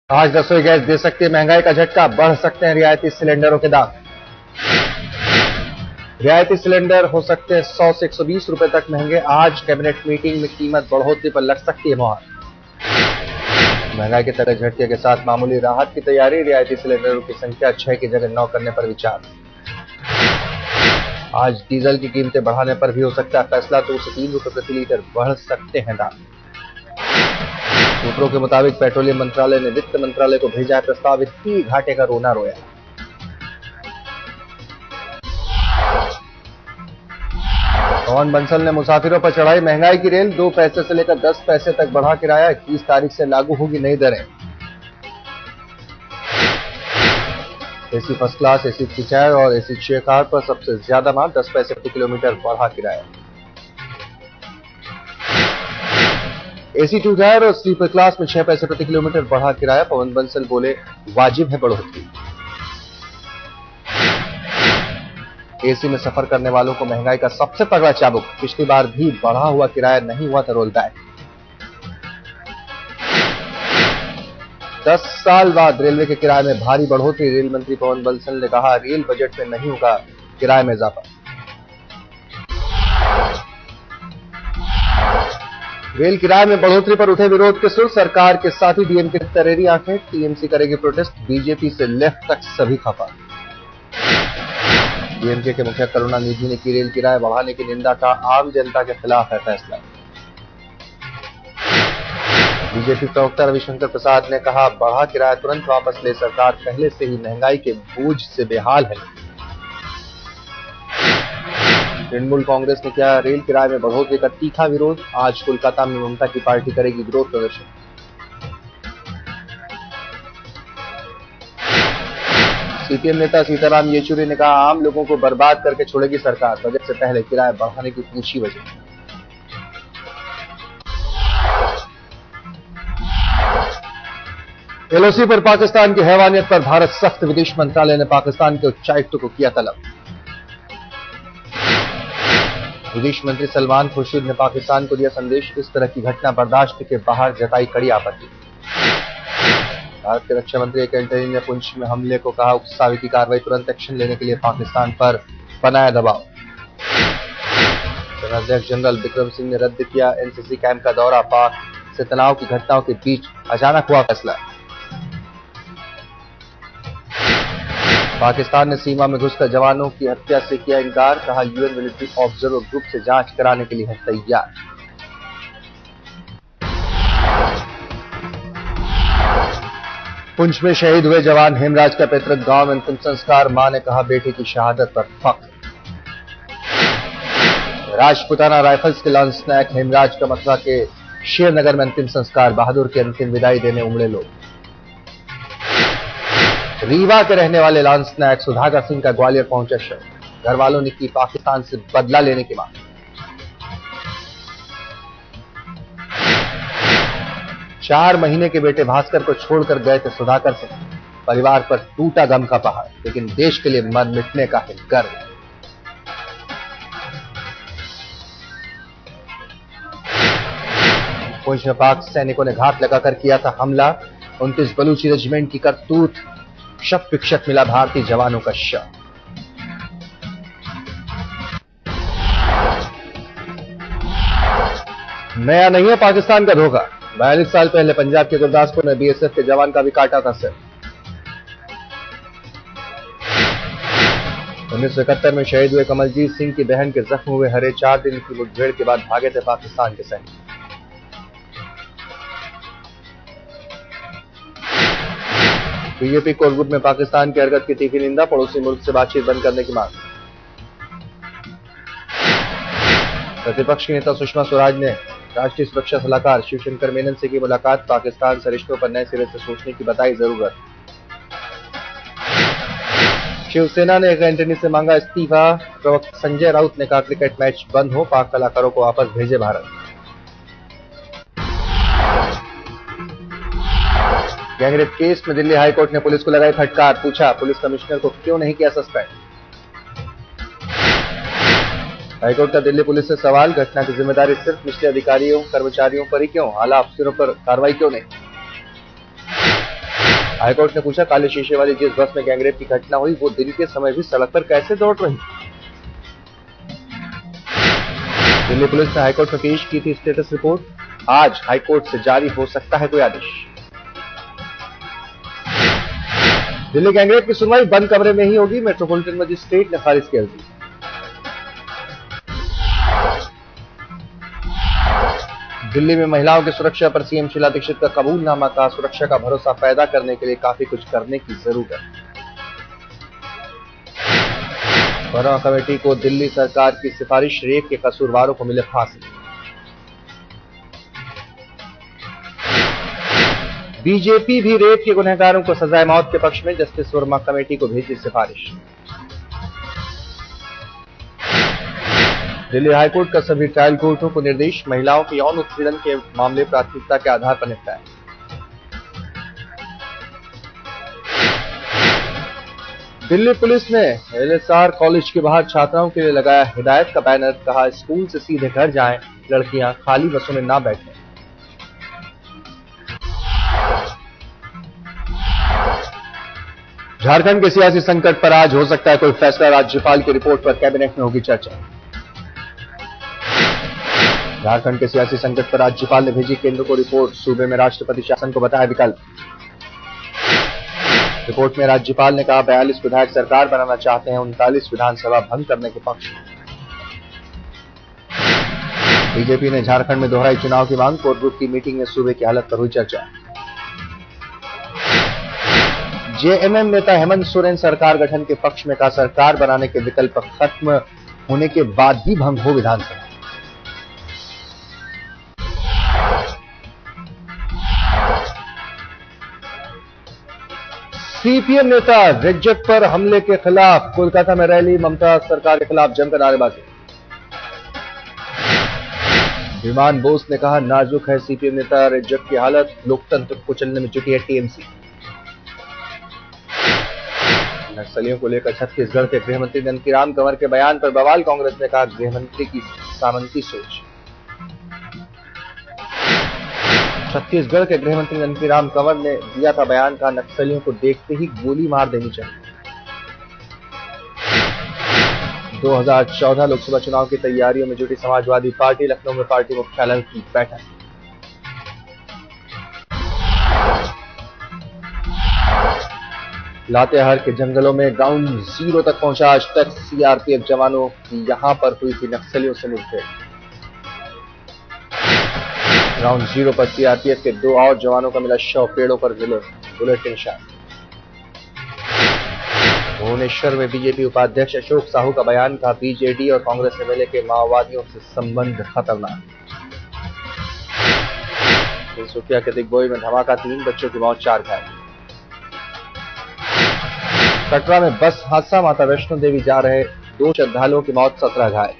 आज रसोई गैस दे सकती है महंगाई का झटका, बढ़ सकते हैं रियायती सिलेंडरों के दाम। रियायती सिलेंडर हो सकते हैं 100 से 120 रुपए तक महंगे। आज कैबिनेट मीटिंग में कीमत बढ़ोतरी पर लग सकती है मुहर। महंगाई के तगड़े झटके के साथ मामूली राहत की तैयारी, रियायती सिलेंडरों की संख्या 6 की जगह 9 करने पर विचार। आज डीजल की कीमतें बढ़ाने पर भी हो सकता है फैसला, 2 से 3 रुपए प्रति लीटर बढ़ सकते हैं दाम। सूत्रों के मुताबिक पेट्रोलियम मंत्रालय ने वित्त मंत्रालय को भेजा है प्रस्ताव, वित्तीय घाटे का रोना रोया। पवन बंसल ने मुसाफिरों पर चढ़ाई महंगाई की रेल, 2 पैसे से लेकर 10 पैसे तक बढ़ा किराया, 21 तारीख से लागू होगी नई दरें। एसी फर्स्ट क्लास, एसी 3 और एसी 6 कार पर सबसे ज्यादा माल, 10 पैसे प्रति किलोमीटर बढ़ा किराया। एसी 2 टायर और स्लीपर क्लास में 6 पैसे प्रति किलोमीटर बढ़ा किराया। पवन बंसल बोले वाजिब है बढ़ोतरी। एसी में सफर करने वालों को महंगाई का सबसे तगड़ा चाबुक, पिछली बार भी बढ़ा हुआ किराया नहीं हुआ था रोलबैक। 10 साल बाद रेलवे के किराए में भारी बढ़ोतरी, रेल मंत्री पवन बंसल ने कहा रेल बजट में नहीं होगा किराए में इजाफा। रेल किराए में बढ़ोतरी पर उठे विरोध के सुर, सरकार के साथ ही डीएमके की तरेरी आंखें, टीएमसी करेगी प्रोटेस्ट, बीजेपी से लेफ्ट तक सभी खफा। डीएमके के मुखिया करुणानिधि ने की रेल किराया बढ़ाने की निंदा, का आम जनता के खिलाफ है फैसला। बीजेपी प्रवक्ता रविशंकर प्रसाद ने कहा बढ़ा किराया तुरंत वापस ले, सरकार पहले से ही महंगाई के बोझ से बेहाल है। तृणमूल कांग्रेस ने किया रेल किराए में बढ़ोतरी का तीखा विरोध, आज कोलकाता में ममता की पार्टी करेगी विरोध प्रदर्शन। सीपीएम नेता सीताराम येचुरी ने कहा आम लोगों को बर्बाद करके छोड़ेगी सरकार, बजट से पहले किराया बढ़ाने की पूछी वजह। एलओसी पर पाकिस्तान की हैवानियत पर भारत सख्त, विदेश मंत्रालय ने पाकिस्तान के उच्चायुक्त को किया तलब। विदेश मंत्री सलमान खुर्शीद ने पाकिस्तान को दिया संदेश, इस तरह की घटना बर्दाश्त के बाहर, जताई कड़ी आपत्ति। भारत के रक्षा मंत्री एंटनी ने पुंछ में हमले को कहा उकसावे की कार्रवाई, तुरंत एक्शन लेने के लिए पाकिस्तान पर बनाया दबाव। सेनाध्यक्ष जनरल बिक्रम सिंह ने रद्द किया एनसीसी कैंप का दौरा, पाक से तनाव की घटनाओं के बीच अचानक हुआ फैसला। पाकिस्तान ने सीमा में घुसकर जवानों की हत्या से किया इनकार, कहा यूएन मिलिट्री ऑब्जर्वर ग्रुप से जांच कराने के लिए है तैयार। पुंछ में शहीद हुए जवान हेमराज का पैतृक गांव में अंतिम संस्कार, मां ने कहा बेटे की शहादत पर फख्र। राजपुताना राइफल्स के लांस नायक हेमराज का मथुरा के शेरनगर में अंतिम संस्कार, बहादुर की अंतिम विदाई देने उमड़े लोग। रीवा के रहने वाले लांस नायक सुधाकर सिंह का ग्वालियर पहुंचा शव, घर वालों ने की पाकिस्तान से बदला लेने की मांग। 4 महीने के बेटे भास्कर को छोड़कर गए थे सुधाकर सिंह, परिवार पर टूटा गम का पहाड़, लेकिन देश के लिए मर मिटने का है गर्व। पुंछ में पाक सैनिकों ने घात लगाकर किया था हमला, 29 बलूची रेजिमेंट की करतूत, शत विक्षत मिला भारतीय जवानों का शव। नया नहीं है पाकिस्तान का धोखा, 42 साल पहले पंजाब के गुरदासपुर में बीएसएफ के जवान का भी काटा था सिर। 1971 में शहीद हुए कमलजीत सिंह की बहन के जख्म हुए हरे, 4 दिन की मुठभेड़ के बाद भागे थे पाकिस्तान के सैनिक। बीजेपी कोर ग्रुप में पाकिस्तान की हरकत की तीखी निंदा, पड़ोसी मुल्क से बातचीत बंद करने की मांग। प्रतिपक्ष की नेता सुषमा स्वराज ने राष्ट्रीय सुरक्षा सलाहकार शिवशंकर मेनन से की मुलाकात, पाकिस्तान से रिश्तों पर नए सिरे से सोचने की बताई जरूरत। शिवसेना ने एंटनी से मांगा इस्तीफा, प्रवक्ता संजय राउत ने कहा क्रिकेट मैच बंद हो, पाक कलाकारों को वापस भेजे भारत। गैंगरेप केस में दिल्ली हाईकोर्ट ने पुलिस को लगाई फटकार, पूछा पुलिस कमिश्नर को क्यों नहीं किया सस्पेंड। हाईकोर्ट का दिल्ली पुलिस से सवाल, घटना की जिम्मेदारी सिर्फ निचले अधिकारियों कर्मचारियों पर ही क्यों, आला अफसरों पर कार्रवाई क्यों नहीं। हाईकोर्ट ने पूछा, काले शीशे वाली जिस बस में गैंगरेप की घटना हुई वो दिन के समय भी सड़क पर कैसे दौड़ रही। दिल्ली पुलिस ने हाईकोर्ट में पेश की थी स्टेटस रिपोर्ट। आज हाईकोर्ट से जारी हो सकता है कोई आदेश। दिल्ली गैंगरेप की सुनवाई बंद कमरे में ही होगी, मेट्रोपॉलिटन मजिस्ट्रेट ने खारिज की अर्जी। दिल्ली में महिलाओं की सुरक्षा पर सीएम शीला दीक्षित का कबूलनामा, का सुरक्षा का भरोसा पैदा करने के लिए काफी कुछ करने की जरूरत। वर्मा कमेटी को दिल्ली सरकार की सिफारिश, रेप के कसूरवारों को मिले फांसी। बीजेपी भी रेप के गुनहगारों को सजाए मौत के पक्ष में, जस्टिस वर्मा कमेटी को भेजी सिफारिश। दिल्ली हाईकोर्ट का सभी ट्रायल कोर्टों को निर्देश, महिलाओं के यौन उत्पीड़न के मामले प्राथमिकता के आधार पर निपटाएं। दिल्ली पुलिस ने एलएसआर कॉलेज के बाहर छात्राओं के लिए लगाया हिदायत का बैनर, कहा स्कूल से सीधे घर जाएं, लड़कियां खाली बसों में ना बैठें। झारखंड के सियासी संकट पर आज हो सकता है कोई फैसला, राज्यपाल की रिपोर्ट पर कैबिनेट में होगी चर्चा। झारखंड के सियासी संकट पर राज्यपाल ने भेजी केंद्र को रिपोर्ट, सूबे में राष्ट्रपति शासन को बताया विकल्प। रिपोर्ट में राज्यपाल ने कहा 42 विधायक सरकार बनाना चाहते हैं, 39 विधानसभा भंग करने के पक्ष। बीजेपी ने झारखंड में दोहराई चुनाव की मांग, कोर ग्रुप की मीटिंग में सूबे की हालत पर हुई चर्चा। जेएमएम नेता हेमंत सोरेन सरकार गठन के पक्ष में, कहा सरकार बनाने के विकल्प खत्म होने के बाद ही भंग हो विधानसभा। सीपीएम नेता रज्जक पर हमले के खिलाफ कोलकाता में रैली, ममता सरकार के खिलाफ जमकर नारेबाजी। विमान बोस ने कहा नाजुक है सीपीएम नेता रज्जक की हालत, लोकतंत्र को कुचलने में जुटी है टीएमसी। नक्सलियों को लेकर छत्तीसगढ़ के गृहमंत्री नंदकीराम कंवर के बयान पर बवाल, कांग्रेस ने कहा गृहमंत्री की सामंती सोच। छत्तीसगढ़ के गृहमंत्री नंदकीराम कंवर ने दिया था बयान, का नक्सलियों को देखते ही गोली मार देनी चाहिए। 2014 लोकसभा चुनाव की तैयारियों में जुटी समाजवादी पार्टी, लखनऊ में पार्टी मुख्यालय की बैठक। लातेहार के जंगलों में ग्राउंड जीरो तक पहुंचा आज तक सीआरपीएफ जवानों की, यहां पर हुई थी नक्सलियों से मुठभेड़। ग्राउंड जीरो पर सीआरपीएफ के 2 और जवानों का मिला शव, पेड़ों पर मिले बुलेट के निशान। भुवनेश्वर में बीजेपी उपाध्यक्ष अशोक साहू का बयान, था बीजेडी और कांग्रेस एमएलए के माओवादियों से संबंध खतरनाक। तिनसुकिया के दिग्बोई में धमाका, 3 बच्चों की मौत, 4 घायल। कटरा में बस हादसा, माता वैष्णो देवी जा रहे 2 श्रद्धालुओं की मौत, 17 घायल।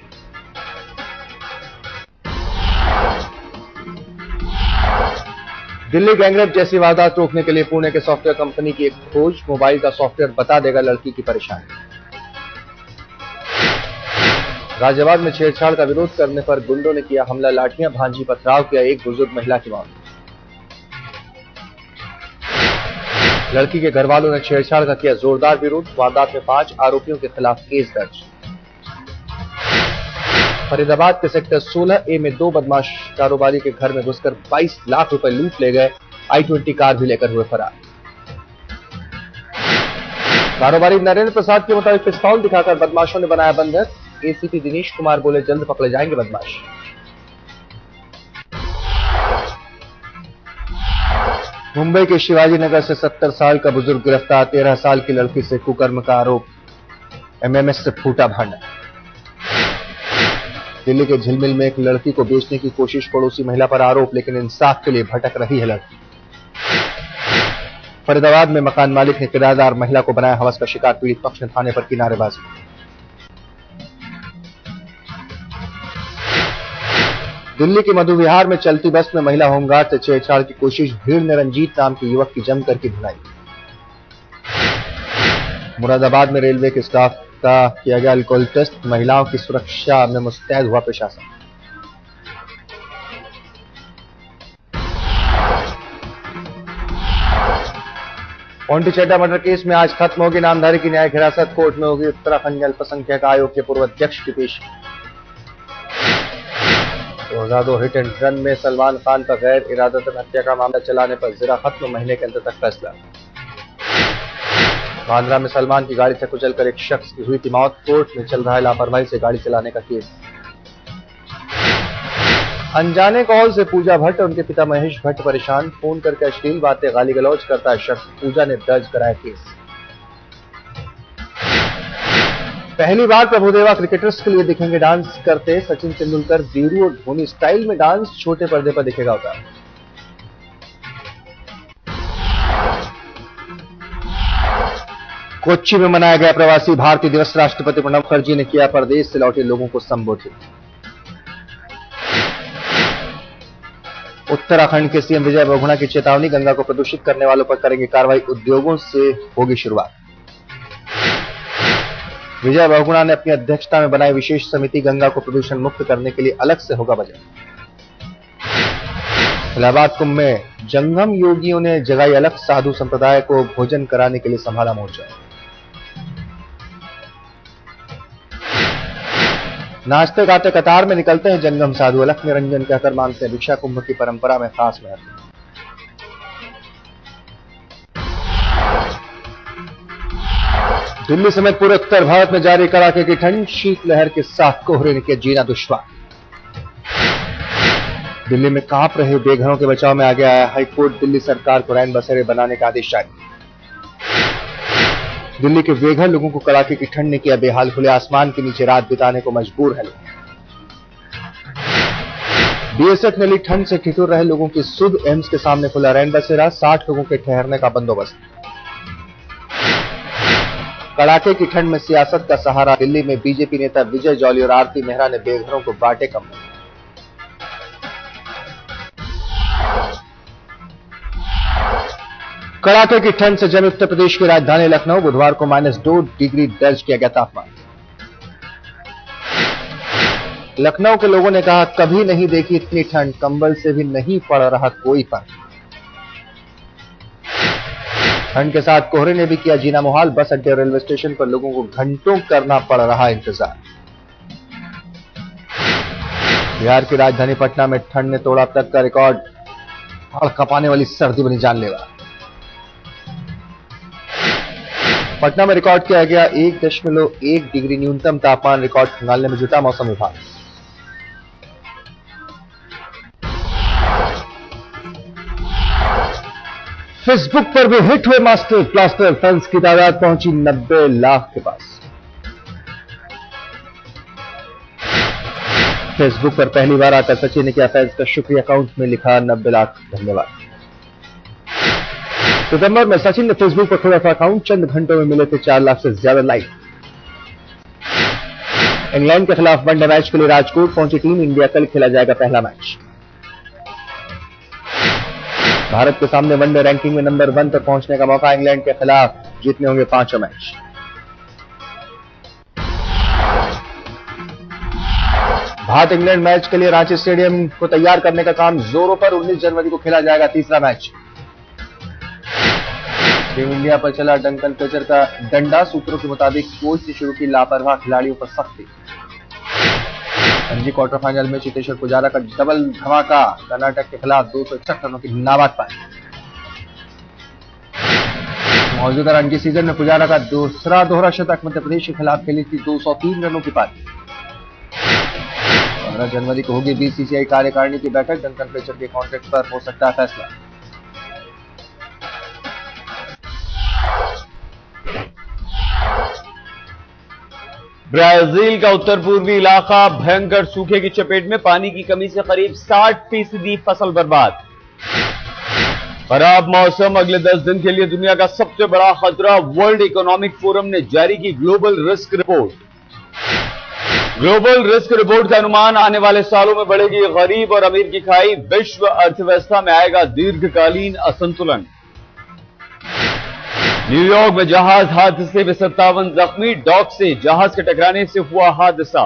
दिल्ली गैंगरेप जैसी वारदात रोकने के लिए पुणे के सॉफ्टवेयर कंपनी की एक खोज, मोबाइल का सॉफ्टवेयर बता देगा लड़की की परेशानी। गाजियाबाद में छेड़छाड़ का विरोध करने पर गुंडों ने किया हमला, लाठियां भांजी, पथराव किया, एक बुजुर्ग महिला की मौत। लड़की के घर वालों ने छेड़छाड़ का किया जोरदार विरोध, वारदात में 5 आरोपियों के खिलाफ केस दर्ज। फरीदाबाद के सेक्टर 16A में 2 बदमाश कारोबारी के घर में घुसकर 22 लाख रुपए लूट ले गए, i20 कार भी लेकर हुए फरार। कारोबारी नरेंद्र प्रसाद के मुताबिक पिस्तौल दिखाकर बदमाशों ने बनाया बंधक, एसीपी दिनेश कुमार बोले जल्द पकड़े जाएंगे बदमाश। मुंबई के शिवाजी नगर से 70 साल का बुजुर्ग गिरफ्तार, 13 साल की लड़की से कुकर्म का आरोप, एमएमएस से फूटा भांडा। दिल्ली के झिलमिल में एक लड़की को बेचने की कोशिश, पड़ोसी महिला पर आरोप, लेकिन इंसाफ के लिए भटक रही है लड़की। फरीदाबाद में मकान मालिक ने किराएदार महिला को बनाया हवस का शिकार, पीड़ित पक्ष ने थाने पर की नारेबाजी। दिल्ली के मधु विहार में चलती बस में महिला होमगार्ड से छेड़छाड़ की कोशिश, भीड़ ने रंजीत नाम के युवक की जमकर की धुनाई। मुरादाबाद में रेलवे के स्टाफ का किया गया अल्कोहल टेस्ट, महिलाओं की सुरक्षा में मुस्तैद हुआ प्रशासन। पोंटीचेटा मर्डर केस में आज खत्म होगी नामधारी की न्यायिक हिरासत। कोर्ट में होगी उत्तराखंड अल्पसंख्यक आयोग के पूर्व अध्यक्ष की पेशी। 2002 हिट एंड रन में सलमान खान पर गैर इरादतन हत्या का मामला चलाने पर जिरा खत्म, महीने के अंत तक फैसला। बांद्रा में सलमान की गाड़ी से कुचलकर एक शख्स की हुई थी मौत। कोर्ट में चल रहा है लापरवाही से गाड़ी चलाने का केस। अनजाने कॉल से पूजा भट्ट और उनके पिता महेश भट्ट परेशान। फोन करके अश्लील बातें गाली गलौज करता है शख्स। पूजा ने दर्ज कराया केस। पहली बार प्रभुदेवा क्रिकेटर्स के लिए दिखेंगे डांस करते। सचिन तेंदुलकर, वीरू और धोनी स्टाइल में डांस छोटे पर्दे पर दिखेगा उतार। कोच्चि में मनाया गया प्रवासी भारतीय दिवस। राष्ट्रपति प्रणब मुखर्जी ने किया प्रदेश से लौटे लोगों को संबोधित। उत्तराखंड के सीएम विजय बहुगुणा की चेतावनी, गंगा को प्रदूषित करने वालों पर करेंगे कार्रवाई। उद्योगों से होगी शुरुआत। विजय बहुगुणा ने अपनी अध्यक्षता में बनाई विशेष समिति। गंगा को प्रदूषण मुक्त करने के लिए अलग से होगा बजट। इलाहाबाद कुंभ में जंगम योगियों ने जगाई अलग। साधु संप्रदाय को भोजन कराने के लिए संभाला मोर्चा। नाचते गाते कतार में निकलते हैं जंगम साधु। अलख निरंजन कहकर मानते हैं भिक्षा कुंभ की परंपरा में खास महत्व। दिल्ली समेत पूरे उत्तर भारत में जारी कड़ाके की ठंड। शीतलहर के साथ कोहरे के जीना दुश्वार। दिल्ली में कांप रहे बेघरों के बचाव में आ गया है हाईकोर्ट। दिल्ली सरकार को रैन बसेरे बनाने का आदेश जारी। दिल्ली के बेघर लोगों को कड़ाके की ठंड ने किया बेहाल। खुले आसमान के नीचे रात बिताने को मजबूर है लोग। बीएसएफ ने ली ठंड से ठिठुर रहे लोगों की सुध। एम्स के सामने खुला रैन बसेरा। 60 लोगों के ठहरने का बंदोबस्त। कड़ाके की ठंड में सियासत का सहारा। दिल्ली में बीजेपी नेता विजय जॉली और आरती मेहरा ने बेघरों को बांटे कंबल। कड़ाके की ठंड से जमी उत्तर प्रदेश की राजधानी लखनऊ। बुधवार को -2 डिग्री दर्ज किया गया तापमान। लखनऊ के लोगों ने कहा कभी नहीं देखी इतनी ठंड। कंबल से भी नहीं पड़ रहा कोई फर्क। ठंड के साथ कोहरे ने भी किया जीना मुहाल। बस अड्डे और रेलवे स्टेशन पर लोगों को घंटों करना पड़ रहा इंतजार। बिहार की राजधानी पटना में ठंड ने तोड़ा अब तक का रिकॉर्ड। हाड़ कपाने वाली सर्दी बनी जानलेवा। पटना में रिकॉर्ड किया गया 1.1 डिग्री न्यूनतम तापमान। रिकॉर्ड खंगालने में जुटा मौसम विभाग। फेसबुक पर भी हिट हुए मास्टर ब्लास्टर। फैंस की तादाद पहुंची 90 लाख के पास। फेसबुक पर पहली बार आकर सचिन ने किया फैंस का शुक्रिया। अकाउंट में लिखा 90 लाख धन्यवाद। सितंबर में सचिन ने फेसबुक पर खोला था अकाउंट। चंद घंटों में मिले थे 4 लाख से ज्यादा लाइक। इंग्लैंड के खिलाफ वनडे मैच के लिए राजकोट पहुंची टीम इंडिया। कल खेला जाएगा पहला मैच। भारत के सामने वनडे रैंकिंग में नंबर 1 पर पहुंचने का मौका। इंग्लैंड के खिलाफ जीतने होंगे 5 मैच। भारत इंग्लैंड मैच के लिए रांची स्टेडियम को तैयार करने का काम जोरों पर। 19 जनवरी को खेला जाएगा तीसरा मैच। टीम इंडिया पर चला डंकन फ्लेचर का डंडा। सूत्रों के मुताबिक कोच ने शुरू की लापरवाह खिलाड़ियों पर सख्ती। रणजी क्वार्टर फाइनल में चेतेश्वर पुजारा का डबल धमाका। कर्नाटक के खिलाफ 261 रनों की नाबाद पारी। मौजूदा रणजी सीजन में पुजारा का दूसरा दोहरा शतक। मध्य प्रदेश के खिलाफ खेली थी 203 रनों की पारी। 15 जनवरी को होगी बीसीसीआई कार्यकारिणी की बैठक। डंकन फ्लेचर के कॉन्ट्रैक्ट पर हो सकता है फैसला। ब्राजील का उत्तर पूर्वी इलाका भयंकर सूखे की चपेट में। पानी की कमी से करीब 60% फसल बर्बाद। खराब मौसम अगले 10 दिन के लिए दुनिया का सबसे बड़ा खतरा। वर्ल्ड इकोनॉमिक फोरम ने जारी की global risk report. Global risk report का अनुमान आने वाले सालों में बढ़ेगी गरीब और अमीर की खाई। विश्व अर्थव्यवस्था में आएगा दीर्घकालीन असंतुलन। न्यूयॉर्क में जहाज हादसे में 57 जख्मी। डॉक से जहाज के टकराने से हुआ हादसा।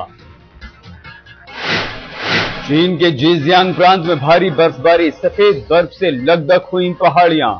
चीन के जेजियांग प्रांत में भारी बर्फबारी। सफेद बर्फ से लकदक हुई पहाड़ियां।